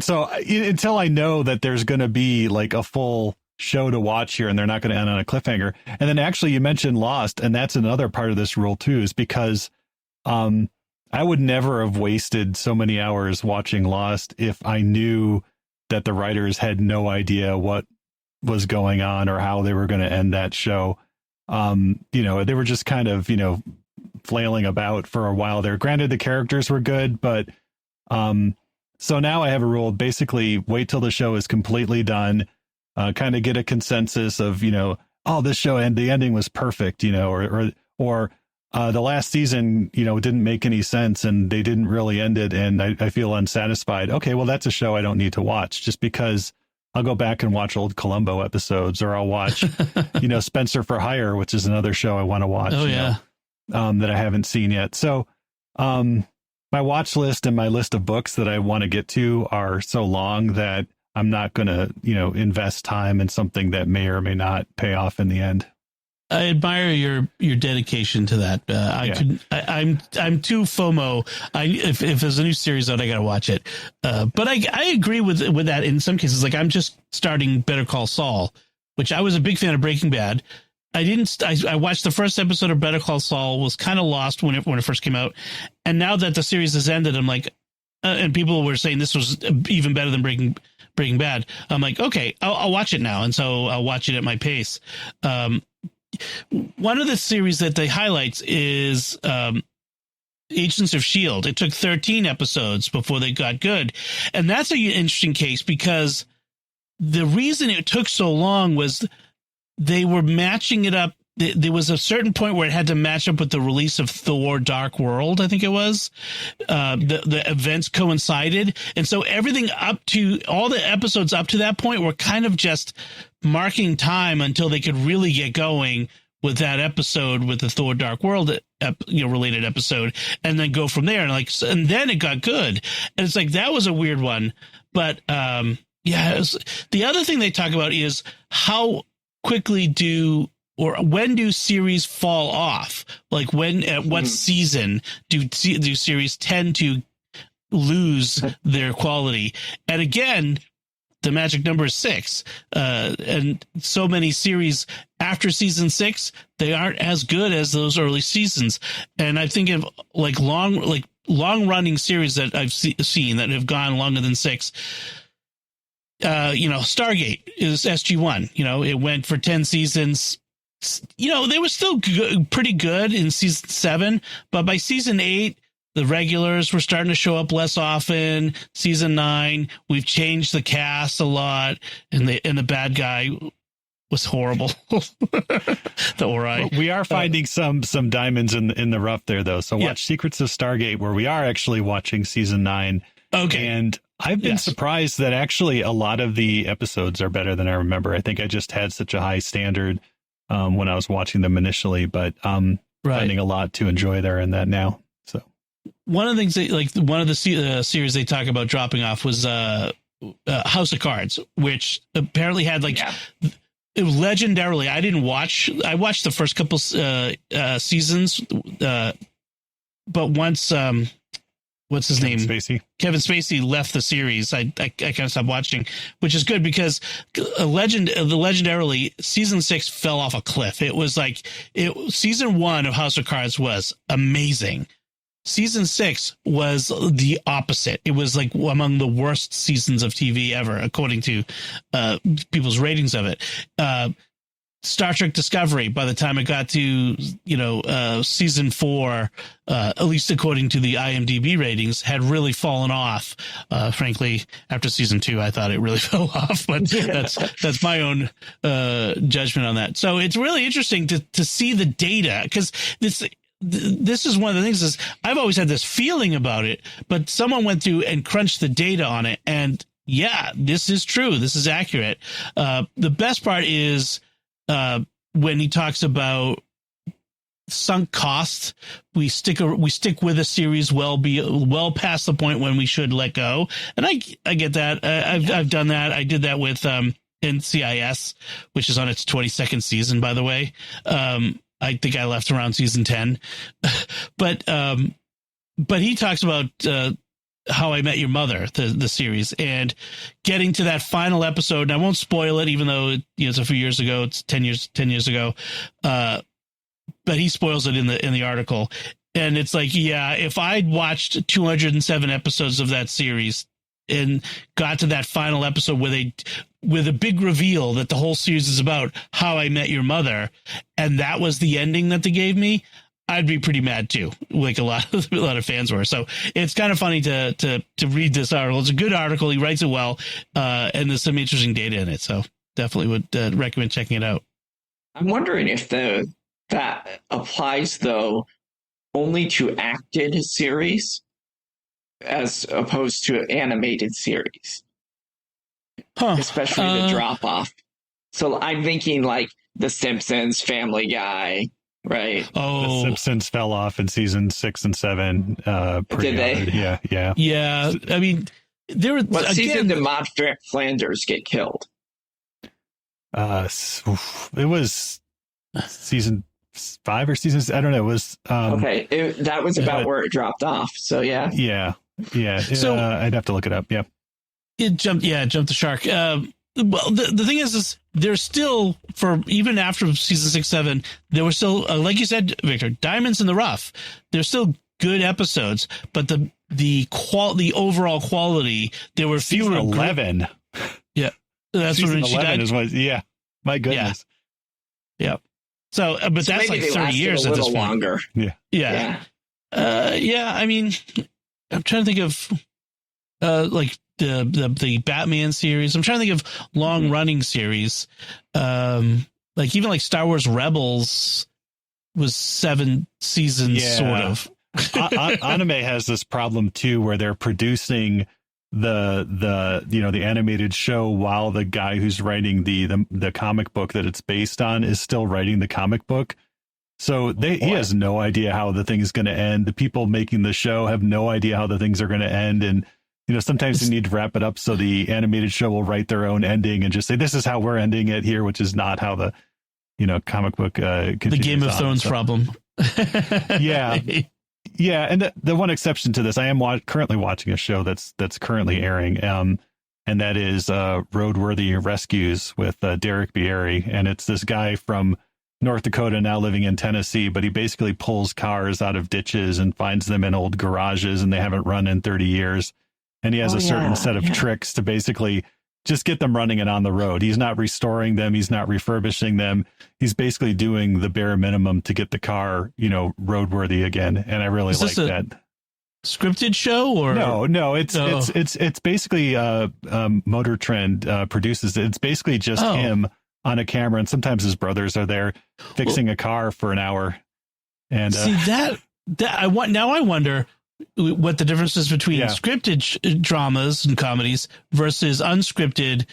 so until I know that there's going to be like a full show to watch here and they're not going to end on a cliffhanger. And then actually you mentioned Lost, and that's another part of this rule too, is because I would never have wasted so many hours watching Lost if I knew that the writers had no idea what was going on or how they were going to end that show. They were just kind of, flailing about for a while there. Granted, the characters were good, but so now I have a rule, basically wait till the show is completely done, kind of get a consensus of, this show and the ending was perfect, or the last season, didn't make any sense and they didn't really end it. And I feel unsatisfied. Okay, well, that's a show I don't need to watch, just because I'll go back and watch old Columbo episodes, or I'll watch, Spencer for Hire, which is another show I want to watch. Oh, yeah. That I haven't seen yet. So my watch list and my list of books that I want to get to are so long that I'm not going to, invest time in something that may or may not pay off in the end. I admire your dedication to that. I'm too FOMO. If there's a new series out, I got to watch it. But I agree with that in some cases. Like I'm just starting Better Call Saul, which I was a big fan of Breaking Bad. I watched the first episode of Better Call Saul, was kind of lost when it first came out. And now that the series has ended, I'm like, and people were saying this was even better than Breaking Bad. I'm like, okay, I'll watch it now. And so I'll watch it at my pace. One of the series that they highlights is Agents of S.H.I.E.L.D. It took 13 episodes before they got good. And that's an interesting case because the reason it took so long was they were matching it up there was a certain point where it had to match up with the release of Thor: Dark World. I think it was the events coincided, and so everything up to all the episodes up to that point were kind of just marking time until they could really get going with that episode, with the Thor: Dark World related episode, and then go from there. And then it got good, and it's like that was a weird one, but the other thing they talk about is how quickly when do series fall off? Like at what season do series tend to lose their quality? And again, the magic number is 6. And so many series after season 6, they aren't as good as those early seasons. And I think of long running series that I've seen that have gone longer than 6. Stargate is SG-1. It went for 10 seasons. They were still pretty good in season 7, but by season 8, the regulars were starting to show up less often. Season 9, we've changed the cast a lot, and the bad guy was horrible. The Ori. Well, we are finding some diamonds in the rough there, though. So watch Secrets of Stargate, where we are actually watching season 9. Okay, and I've been surprised that actually a lot of the episodes are better than I remember. I think I just had such a high standard when I was watching them initially, but finding a lot to enjoy there in that now. So one of the things one of the series they talk about dropping off was House of Cards, which apparently had legendarily. I watched the first couple seasons, but once what's his name? Kevin Spacey left the series. I kind of stopped watching, which is good because legendarily season 6 fell off a cliff. It was season 1 of House of Cards was amazing. Season 6 was the opposite. It was among the worst seasons of TV ever, according to people's ratings of it. Star Trek Discovery, by the time it got to, season 4, at least according to the IMDb ratings, had really fallen off. Frankly, after season 2, I thought it really fell off, but that's my own judgment on that. So it's really interesting to see the data, because this is one of the things is I've always had this feeling about it, but someone went through and crunched the data on it. And this is true. This is accurate. The best part is, when he talks about sunk costs, we stick with a series well past the point when we should let go, and I get that. I've done that. I did that with NCIS, which is on its 22nd season, by the way. I think I left around season 10, but he talks about How I Met Your Mother, the series, and getting to that final episode. And I won't spoil it, even though it's a few years ago. It's 10 years ago. But he spoils it in the article. And it's if I'd watched 207 episodes of that series and got to that final episode with a big reveal that the whole series is about How I Met Your Mother, and that was the ending that they gave me, I'd be pretty mad too, like a lot of fans were. So it's kind of funny to read this article. It's a good article. He writes it well, and there's some interesting data in it. So definitely would recommend checking it out. I'm wondering if that applies though only to acted series as opposed to animated series, especially the drop off. So I'm thinking like The Simpsons, Family Guy. Right. Oh, The Simpsons fell off in season 6 and 7. Did they? Yeah. I mean, there were. What season did Maud Flanders get killed? It was season 5 or season. I don't know. It was okay. That was about where it dropped off. So yeah. So I'd have to look it up. Yeah. It jumped the shark. Well, the thing is there's still, for even after season 6, 7, there were still, like you said, Victor, diamonds in the rough. There's still good episodes, but the overall quality, there were fewer. 11. Yeah, that's season what 11 is what. Yeah, my goodness. Yeah. So, but so that's like 30 years a at this little point. Longer. Yeah. I mean, I'm trying to think of like the Batman series. I'm trying to think of long running series. Like like even like Star Wars Rebels was 7 seasons, sort of. Anime has this problem too, where they're producing the animated show while the guy who's writing the comic book that it's based on is still writing the comic book. So he has no idea how the thing is going to end. The people making the show have no idea how the things are going to end. And, sometimes they need to wrap it up. So the animated show will write their own ending and just say, this is how we're ending it here, which is not how the, comic book, the Game of Thrones problem. Yeah. Yeah. And the one exception to this, I am currently watching a show that's currently airing. And that is Roadworthy Rescues with Derek Bieri. And it's this guy from North Dakota now living in Tennessee, but he basically pulls cars out of ditches and finds them in old garages and they haven't run in 30 years. And he has a certain set of tricks to basically just get them running and on the road. He's not restoring them. He's not refurbishing them. He's basically doing the bare minimum to get the car, roadworthy again. And I really like that. Scripted show or no, it's basically Motor Trend produces it. It's basically just him on a camera, and sometimes his brothers are there fixing a car for an hour. And see that I wonder what the difference is between scripted dramas and comedies versus unscripted,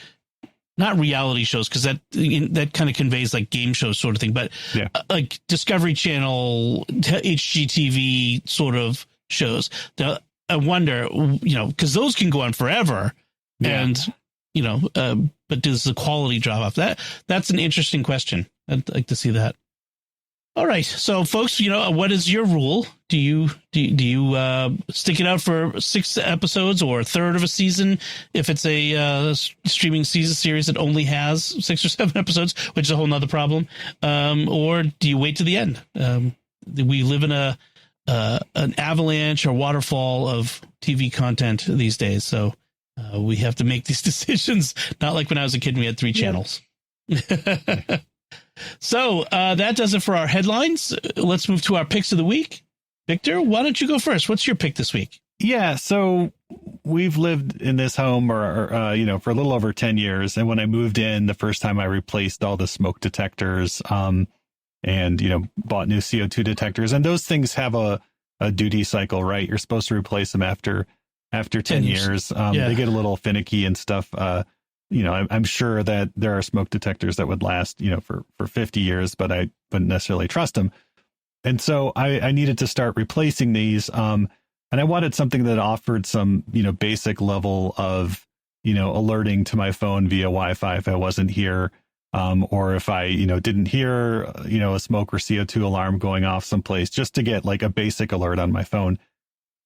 not reality shows, because that kind of conveys like game shows sort of thing, but like Discovery Channel, HGTV sort of shows. Now, I wonder, because those can go on forever, and but does the quality drop off? That's an interesting question. I'd like to see that. All right, so folks, what is your rule? Do you stick it out for 6 episodes or a third of a season if it's a streaming series that only has 6 or 7 episodes, which is a whole nother problem, or do you wait to the end? We live in an avalanche or waterfall of TV content these days, so we have to make these decisions. Not like when I was a kid and we had 3 channels. So that does it for our headlines. Let's move to our picks of the week. Victor, why don't you go first? What's your pick this week? Yeah, so we've lived in this home for a little over 10 years. And when I moved in, the first time I replaced all the smoke detectors and, bought new CO2 detectors. And those things have a duty cycle, right? You're supposed to replace them after 10 years. They get a little finicky and stuff. I'm sure that there are smoke detectors that would last, for 50 years, but I wouldn't necessarily trust them. And so I needed to start replacing these. And I wanted something that offered some, basic level of, alerting to my phone via Wi-Fi if I wasn't here. Or if I, didn't hear, a smoke or CO2 alarm going off someplace, just to get like a basic alert on my phone.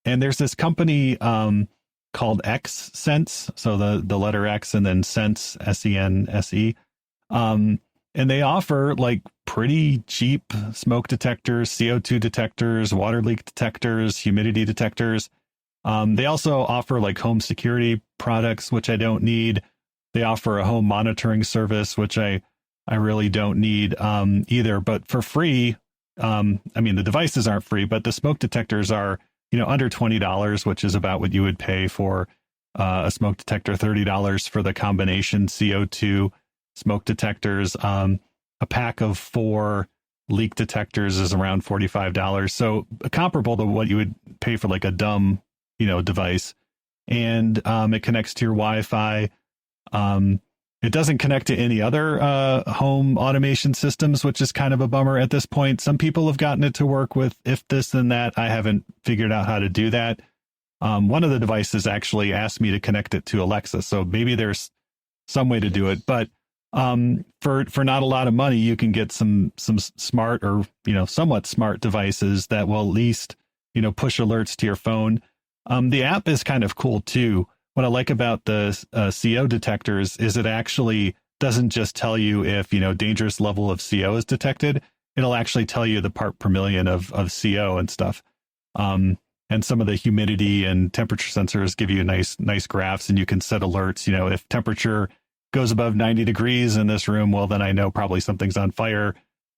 And there's this company, called X Sense. So the letter X and then Sense, SENSE. And they offer like pretty cheap smoke detectors, CO2 detectors, water leak detectors, humidity detectors. They also offer like home security products, which I don't need. They offer a home monitoring service, which I really don't need either. But for free, the devices aren't free, but the smoke detectors are under $20, which is about what you would pay for a smoke detector, $30 for the combination CO2 smoke detectors. A pack of 4 leak detectors is around $45. So comparable to what you would pay for like a dumb, device. And it connects to your Wi-Fi. It doesn't connect to any other home automation systems, which is kind of a bummer at this point. Some people have gotten it to work with if this then that. I haven't figured out how to do that. One of the devices actually asked me to connect it to Alexa, so maybe there's some way to do it. But for not a lot of money, you can get some smart or somewhat smart devices that will at least push alerts to your phone. The app is kind of cool too. What I like about the CO detectors is it actually doesn't just tell you if, dangerous level of CO is detected. It'll actually tell you the part per million of CO and stuff. And some of the humidity and temperature sensors give you nice graphs, and you can set alerts. If temperature goes above 90 degrees in this room, well, then I know probably something's on fire.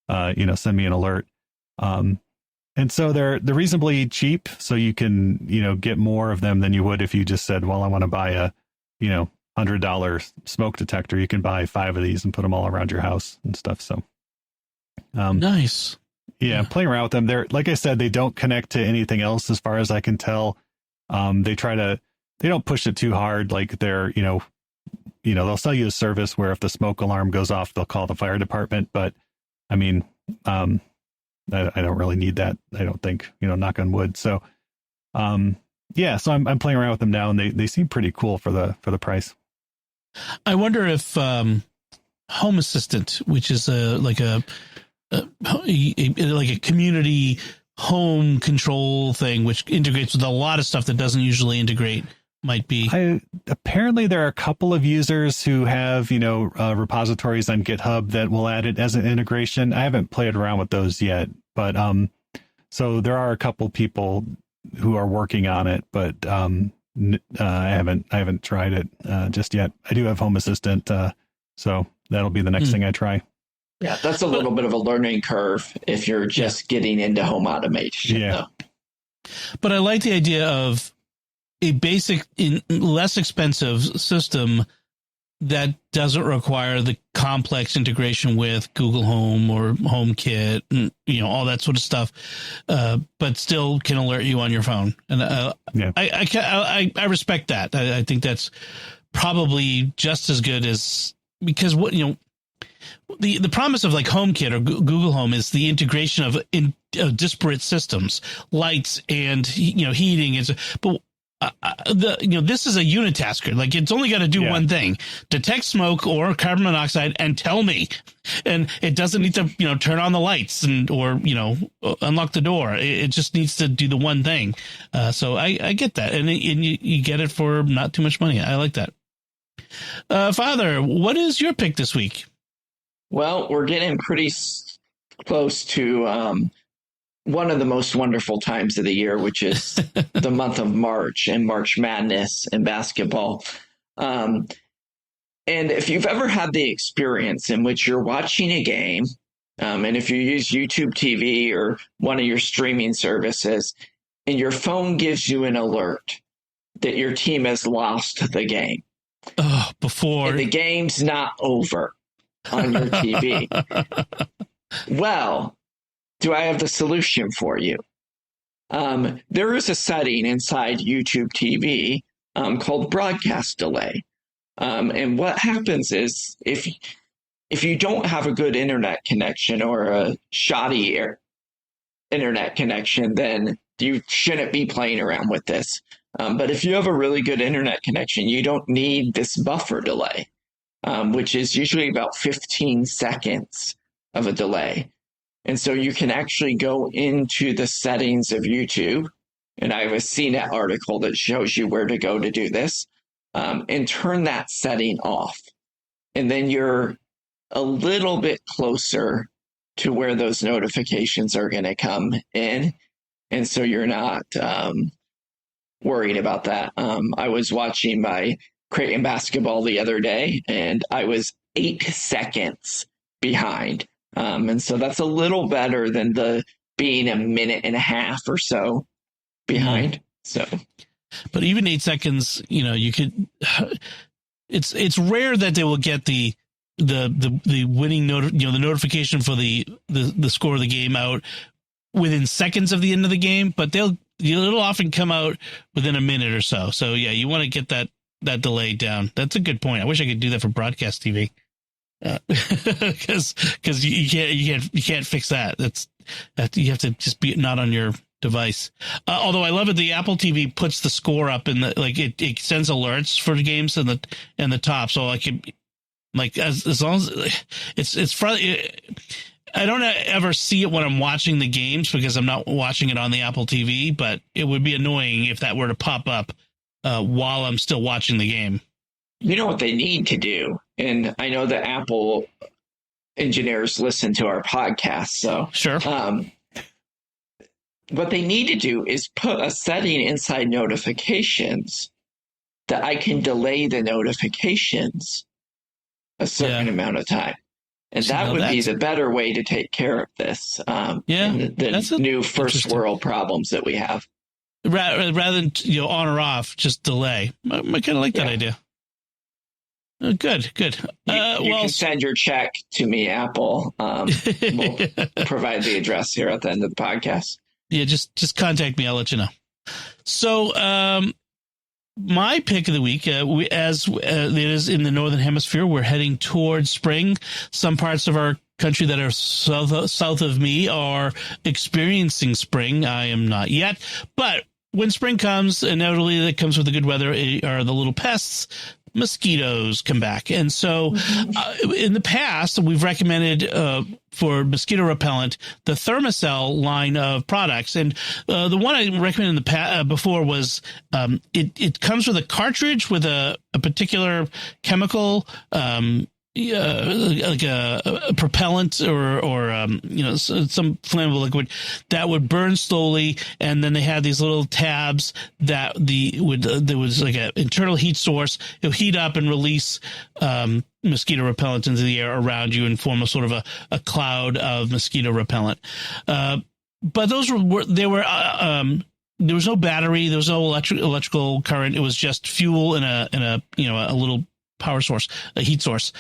Send me an alert. And so they're reasonably cheap, so you can, get more of them than you would if you just said, well, I want to buy a, $100 smoke detector. You can buy 5 of these and put them all around your house and stuff. So Nice. Yeah, I'm playing around with them. They're, like I said, they don't connect to anything else as far as I can tell. They don't push it too hard. Like they'll sell you a service where if the smoke alarm goes off, they'll call the fire department. But I mean, I don't really need that. I don't think, knock on wood. So, yeah, so I'm playing around with them now, and they seem pretty cool for the price. I wonder if Home Assistant, which is like a community home control thing, which integrates with a lot of stuff that doesn't usually integrate, might be. Apparently there are a couple of users who have, repositories on GitHub that will add it as an integration. I haven't played around with those yet, but so there are a couple people who are working on it, but I haven't tried it just yet. I do have Home Assistant, so that'll be the next thing I try. Yeah, that's a little bit of a learning curve if you're just getting into home automation. Yeah. But I like the idea of a basic, less expensive system that doesn't require the complex integration with Google Home or HomeKit and all that sort of stuff, but still can alert you on your phone. And I respect that. I think that's probably just as good as, because the promise of like HomeKit or Google Home is the integration of disparate systems, lights and heating but this is a unitasker. Like it's only got to do one thing: detect smoke or carbon monoxide and tell me. And it doesn't need to turn on the lights or unlock the door. It just needs to do the one thing. So I get that, and you get it for not too much money. I like that. Father, what is your pick this week? Well, we're getting pretty close to one of the most wonderful times of the year, which is the month of March and March Madness in basketball. And if you've ever had the experience in which you're watching a game, and if you use YouTube TV or one of your streaming services, and your phone gives you an alert that your team has lost the game. Before and the game's not over on your TV. Well, do I have the solution for you? There is a setting inside YouTube TV called broadcast delay. And what happens is if you don't have a good internet connection or a shoddy internet connection, then you shouldn't be playing around with this. But if you have a really good internet connection, you don't need this buffer delay, which is usually about 15 seconds of a delay. And so you can actually go into the settings of YouTube, and I have a CNET article that shows you where to go to do this, and turn that setting off. And then you're a little bit closer to where those notifications are going to come in. And so you're not worried about that. I was watching my Creighton basketball the other day, and I was 8 seconds behind. And so that's a little better than the being a minute and a half or so behind. So, but even 8 seconds, you could. It's rare that they will get the winning the notification for the score of the game out within seconds of the end of the game, but it'll often come out within a minute or so. So yeah, you want to get that delay down. That's a good point. I wish I could do that for broadcast TV. Because you can't fix that. That you have to just be not on your device. Although I love it, the Apple TV puts the score up in it sends alerts for the games in the top. So I can as long as it's I don't ever see it when I'm watching the games because I'm not watching it on the Apple TV. But it would be annoying if that were to pop up while I'm still watching the game. You know what they need to do, and I know that Apple engineers listen to our podcast, so sure. What they need to do is put a setting inside notifications that I can delay the notifications a certain amount of time, and that would be the better way to take care of this. The new first world problems that we have. Rather than on or off, just delay. I kind of like that idea. Good. You can send your check to me, Apple. We'll provide the address here at the end of the podcast. Yeah, just contact me. I'll let you know. So, my pick of the week, as it is in the Northern Hemisphere, we're heading towards spring. Some parts of our country that are south of me are experiencing spring. I am not yet, but when spring comes, inevitably that comes with the good weather are the little pests. Mosquitoes come back. And so in the past, we've recommended for mosquito repellent, the Thermacell line of products. And the one I recommended in the before was it comes with a cartridge with a particular chemical, like a propellant or some flammable liquid that would burn slowly, and then they had these little tabs that there was like an internal heat source. It would heat up and release mosquito repellent into the air around you and form a sort of a cloud of mosquito repellent. But those there was no battery, there was no electrical current. It was just fuel in a little power source, a heat source.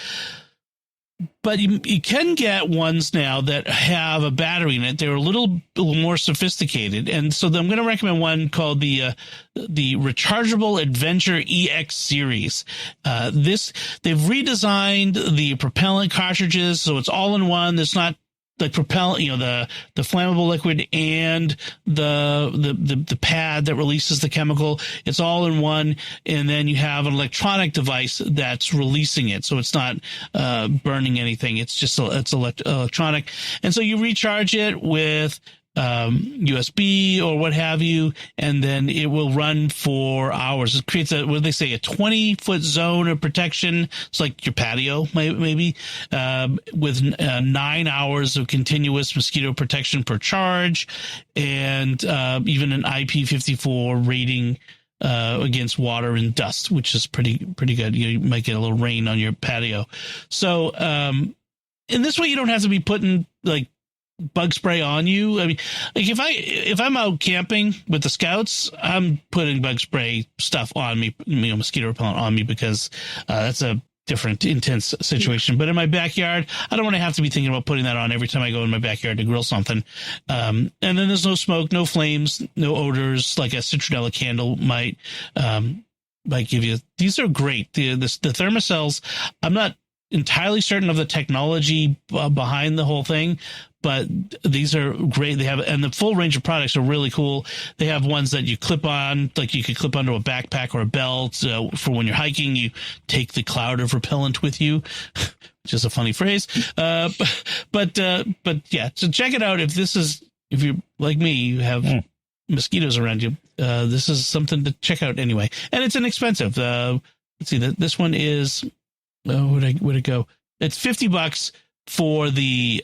But you can get ones now that have a battery in it. They're a little more sophisticated. And so I'm going to recommend one called the Rechargeable Adventure EX series. They've redesigned the propellant cartridges, so it's all in one. There's not like propellant, the flammable liquid and the pad that releases the chemical. It's all in one, and then you have an electronic device that's releasing it, so it's not burning anything. It's just electronic, and so you recharge it with USB or what have you, and then it will run for hours. It creates a 20-foot zone of protection. It's like your patio, maybe, with 9 hours of continuous mosquito protection per charge, and even an IP54 rating against water and dust, which is pretty good. You might get a little rain on your patio. So in this way, you don't have to be putting like bug spray on you. I mean, like if I'm out camping with the scouts, I'm putting bug spray stuff on me, mosquito repellent on me, because that's a different intense situation. But in my backyard, I don't want to have to be thinking about putting that on every time I go in my backyard to grill something. And then there's no smoke, no flames, no odors like a citronella candle might give you. These are great. The Thermacells, I'm not entirely certain of the technology behind the whole thing, but these are great. And the full range of products are really cool. They have ones that you clip on, like you could clip onto a backpack or a belt for when you're hiking. You take the cloud of repellent with you, which is a funny phrase. But yeah, so check it out. If you're like me, you have mosquitoes around you. This is something to check out anyway, and it's inexpensive. Let's see, this one is. Where'd it go? It's $50 for the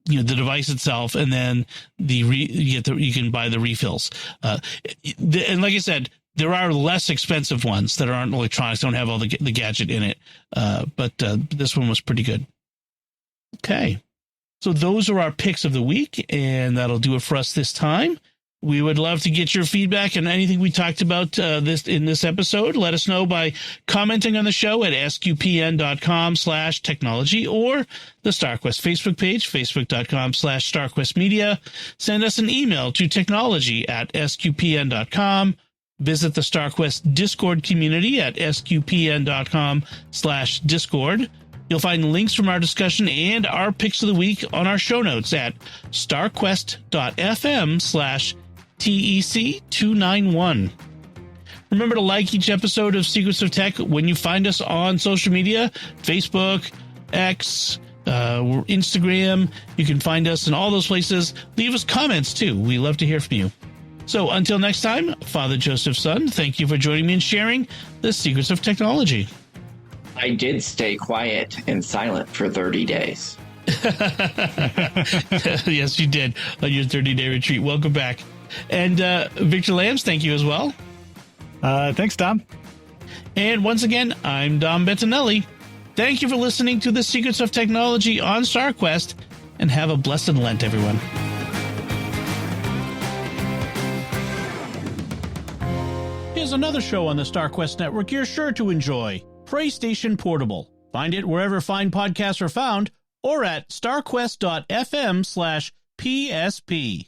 device itself, and then you can buy the refills. And like I said, there are less expensive ones that aren't electronics, don't have all the gadget in it. But this one was pretty good. Okay, so those are our picks of the week, and that'll do it for us this time. We would love to get your feedback on anything we talked about in this episode. Let us know by commenting on the show at sqpn.com/technology or the StarQuest Facebook page, facebook.com/StarQuestMedia. Send us an email to technology@sqpn.com. Visit the StarQuest Discord community at sqpn.com/Discord. You'll find links from our discussion and our picks of the week on our show notes at starquest.fm/TEC291. Remember to like each episode of Secrets of Tech when you find us on social media, Facebook, X, Instagram. You can find us in all those places. Leave us comments, too. We love to hear from you. So until next time, Father Joseph's son, thank you for joining me and sharing the Secrets of Technology. I did stay quiet and silent for 30 days. Yes, you did on your 30-day retreat. Welcome back. And Victor Lambs, thank you as well. Thanks, Dom. And once again, I'm Dom Bettinelli. Thank you for listening to the Secrets of Technology on StarQuest, and have a blessed Lent, everyone. Here's another show on the StarQuest Network you're sure to enjoy. PlayStation Portable. Find it wherever fine podcasts are found or at starquest.fm/PSP.